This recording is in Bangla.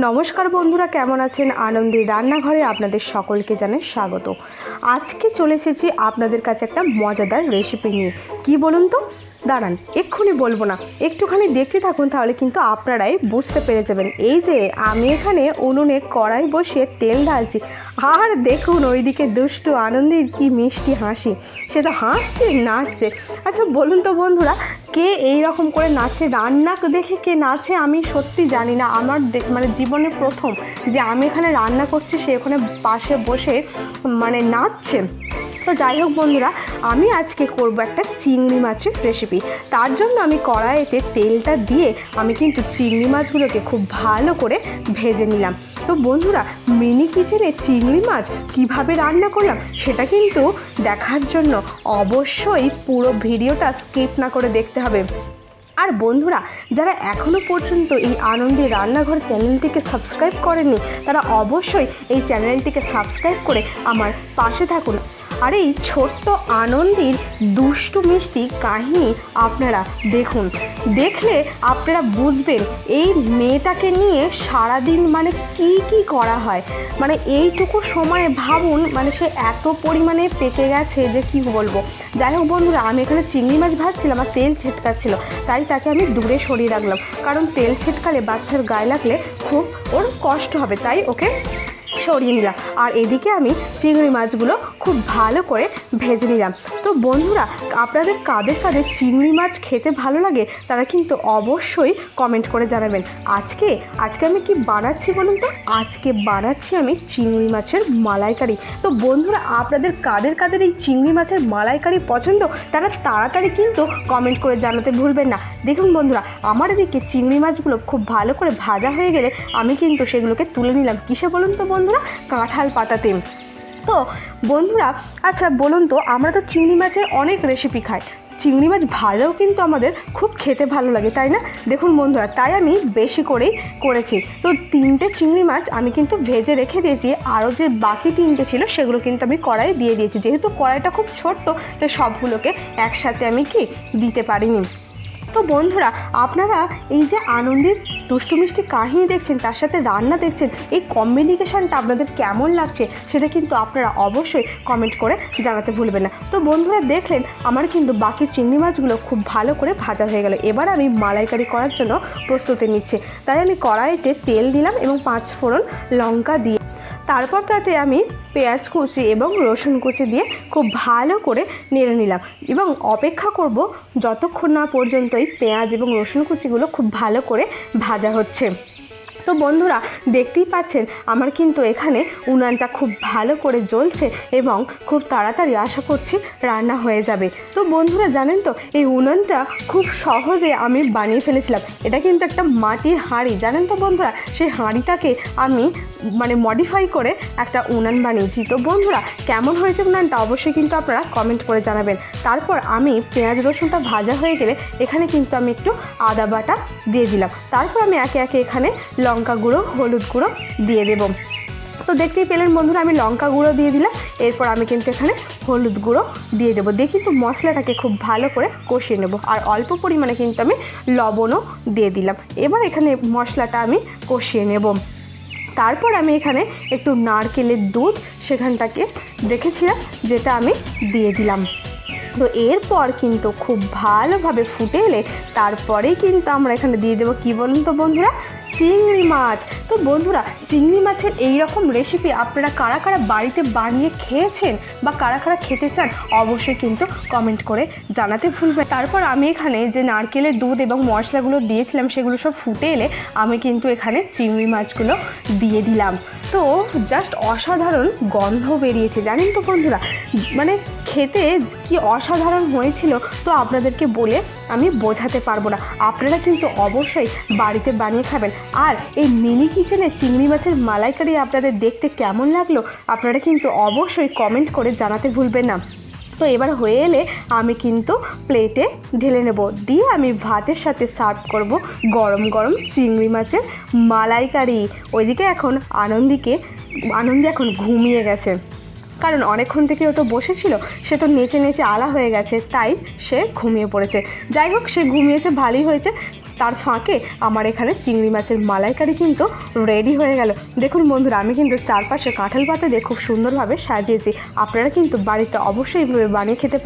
নমস্কার বন্ধুরা, কেমন আছেন? আনন্দের রান্নাঘরে আপনাদের সকলকে জানাই স্বাগত। আজকে চলে এসেছি আপনাদের কাছে একটা মজাদার রেসিপি নিয়ে। কি বলুন তো? দাঁড়ান, এক্ষুনি বলবো না, একটুখানি দেখতে থাকুন, তাহলে কিন্তু আপনারাই বুঝতে পেরে যাবেন। এই যে আমি এখানে উনুনে কড়াই বসিয়ে তেল ঢালছি, আর দেখুন ওইদিকে দুষ্টু আনন্দের কি মিষ্টি হাসি, সে তো হাসছে নাচছে। আচ্ছা বলুন তো বন্ধুরা, কে এই রকম করে নাচে? রান্না দেখে কে নাচে আমি সত্যি জানি না। আমার জীবনে প্রথম যে আমি এখানে রান্না করছি, সে ওখানে পাশে বসে নাচছে। তো যাই হোক বন্ধুরা, আমি আজকে করব একটা চিংড়ি মাছের রেসিপি। তার জন্য আমি কড়াইতে তেলটা দিয়ে আমি কিন্তু চিংড়ি মাছগুলোকে খুব ভালো করে ভেজে নিলাম। তো বন্ধুরা, মিনি কিচেনে চিংড়ি মাছ কিভাবে রান্না করলাম সেটা কিন্তু দেখার জন্য অবশ্যই পুরো ভিডিওটা স্কিপ না করে দেখতে হবে। আর বন্ধুরা, যারা এখনও পর্যন্ত এই আনন্দের রান্নাঘর চ্যানেলটিকে সাবস্ক্রাইব করেননি, তারা অবশ্যই এই চ্যানেলটিকে সাবস্ক্রাইব করে আমার পাশে থাকুন। আর এই ছোট্ট আনন্দের দুষ্টু মিষ্টি কাহিনী আপনারা দেখুন, দেখলে আপনারা বুঝবেন এই মেয়েটাকে নিয়ে সারাদিন কি করা হয়। এইটুকু সময়ে ভাবুন, সে এত পরিমাণে পেকে গেছে যে কি বলবো। যাই হোক বন্ধুরা, আমি এখানে চিংড়ি মাছ ভাজছিলাম আর তেল ছিটকাচ্ছিল, তাই তাকে আমি দূরে সরিয়ে রাখলাম, কারণ তেল ছিটকালে বাচ্চার গায়ে লাগলে খুব ওর কষ্ট হবে, তাই ওকে সরিয়ে নিলাম। আর এদিকে আমি চিংড়ি মাছগুলো খুব ভালো করে ভেজে নিলাম। তো বন্ধুরা, আপনাদের কাদের কাদের চিংড়ি মাছ খেতে ভালো লাগে তারা কিন্তু অবশ্যই কমেন্ট করে জানাবেন। আজকে আমি কি বানাচ্ছি বলুন তো? আজকে বানাচ্ছি আমি চিংড়ি মাছের মালাইকারি। তো বন্ধুরা, আপনাদের কাদের কাদের এই চিংড়ি মাছের মালাইকারি পছন্দ তারা তাড়াতাড়ি কিন্তু কমেন্ট করে জানাতে ভুলবেন না। দেখুন বন্ধুরা, আমার এদিকে চিংড়ি মাছগুলো খুব ভালো করে ভাজা হয়ে গেলে আমি কিন্তু সেগুলোকে তুলে নিলাম। কিসে বলুন তো বন্ধুরা? কাঁঠাল পাতাতে। তো বন্ধুরা, আচ্ছা বলুন তো, আমরা তো চিংড়ি মাছের অনেক রেসিপি খাই, চিংড়ি মাছ ভাজাও কিন্তু আমাদের খুব খেতে ভালো লাগে, তাই না? দেখুন বন্ধুরা, তাই আমি বেশি করেই করেছি। তো 3টে চিংড়ি মাছ আমি কিন্তু ভেজে রেখে দিয়েছি, আরও যে বাকি 3টে ছিল সেগুলো কিন্তু আমি কড়াইয়ে দিয়ে দিয়েছি। যেহেতু কড়াইটা খুব ছোট্ট, তাই সবগুলোকে একসাথে আমি দিতে পারিনি। তো বন্ধুরা, আপনারা এই যে আনন্দের দুষ্টু মিষ্টি কাহিনী দেখছেন, তার সাথে রান্না দেখছেন, এই কম্বিনেশনটা আপনাদের কেমন লাগছে সেটা কিন্তু আপনারা অবশ্যই কমেন্ট করে জানাতে ভুলবেন না। তো বন্ধুরা, দেখলেন আমার কিন্তু বাকি চিংড়ি মাছগুলো খুব ভালো করে ভাজা হয়ে গেল। এবার আমি মালাইকারি করার জন্য প্রস্তুতি নিচ্ছি। তাই আমি কড়াইতে তেল দিলাম এবং 5 ফোড়ন লঙ্কা দিয়ে, তারপর তাতে আমি পেঁয়াজ কুচি এবং রসুন কুচি দিয়ে খুব ভালো করে নেড়ে নিলাম এবং অপেক্ষা করব যতক্ষণ না পর্যন্ত এই পেঁয়াজ এবং রসুন কুচিগুলো খুব ভালো করে ভাজা হচ্ছে। তো বন্ধুরা, দেখতেই পাচ্ছেন আমার কিন্তু এখানে উনানটা খুব ভালো করে জ্বলছে এবং খুব তাড়াতাড়ি আশা করছি রান্না হয়ে যাবে। তো বন্ধুরা, জানেন তো এই উনানটা খুব সহজে আমি বানিয়ে ফেলেছিলাম। এটা কিন্তু একটা মাটির হাঁড়ি, জানেন তো বন্ধুরা? সেই হাঁড়িটাকে আমি মডিফাই করে একটা উনান বানিয়েছি। তো বন্ধুরা, কেমন হয়েছে উনানটা অবশ্যই কিন্তু আপনারা কমেন্ট করে জানাবেন। তারপর আমি পেঁয়াজ রসুনটা ভাজা হয়ে গেলে এখানে কিন্তু আমি একটু আদা বাটা দিয়ে দিলাম। তারপর আমি একে একে এখানে লঙ্কা গুঁড়ো, হলুদ গুঁড়ো দিয়ে দেব। তো দেখতেই পেলেন বন্ধুরা, আমি লঙ্কা গুঁড়ো দিয়ে দিলাম, এরপর আমি কিন্তু এখানে হলুদ গুঁড়ো দিয়ে দেবো। দিয়ে কিন্তু মশলাটাকে খুব ভালো করে কষিয়ে নেব, আর অল্প পরিমাণে কিন্তু আমি লবণও দিয়ে দিলাম। এবার এখানে মশলাটা আমি কষিয়ে নেব। তারপর আমি এখানে একটু নারকেলের দুধ সেখানটাকে রেখেছিলাম, যেটা আমি দিয়ে দিলাম। তো এরপর কিন্তু খুব ভালোভাবে ফুটে এলে তারপরেই কিন্তু আমরা এখানে দিয়ে দেবো কি বলুন তো বন্ধুরা? চিংড়ি মাছ। তো বন্ধুরা, চিংড়ি মাছের এই রকম রেসিপি আপনারা কারা কারা বাড়িতে বানিয়ে খেয়েছেন বা কারা কারা খেতে চান অবশ্যই কিন্তু কমেন্ট করে জানাতে ভুলবেন। তারপর আমি এখানে যে নারকেলের দুধ এবং মশলাগুলো দিয়েছিলাম সেগুলো সব ফুটে এলে আমি কিন্তু এখানে চিংড়ি মাছগুলো দিয়ে দিলাম। তো জাস্ট অসাধারণ গন্ধ বেরিয়েছে, জানেন তো বন্ধুরা? খেতে কি অসাধারণ হয়েছিল, তো আপনাদেরকে বলে আমি বোঝাতে পারবো না। আপনারা কিন্তু অবশ্যই বাড়িতে বানিয়ে খাবেন। আর এই মিনি কিচেনে চিংড়ি মাছের মালাইকারি আপনাদের দেখতে কেমন লাগলো আপনারা কিন্তু অবশ্যই কমেন্ট করে জানাতে ভুলবেন না। তো এবার হয়ে এলে আমি কিন্তু প্লেটে ঢেলে নেব, দিয়ে আমি ভাতের সাথে সার্ভ করব গরম গরম চিংড়ি মাছের মালাইকারি। ওইদিকে এখন আনন্দি এখন ঘুমিয়ে গেছে। কারণ অনেকক্ষণ থেকে ও তো বসেছিল, সে তো নেচে নেচে আলা হয়ে গেছে, তাই সে ঘুমিয়ে পড়েছে। যাই হোক, সে ঘুমিয়েছে, ভালোই হয়েছে। তার ফাঁকে আমার এখানে চিংড়ি মাছের মালাইকারি কিন্তু রেডি হয়ে গেল। দেখুন বন্ধুরা, আমি কিন্তু চারপাশে কাঁঠাল পাতা দিয়ে খুব সুন্দরভাবে সাজিয়েছি। আপনারা কিন্তু বাড়িতে অবশ্যই এইভাবে বানিয়ে খেতে পারেন।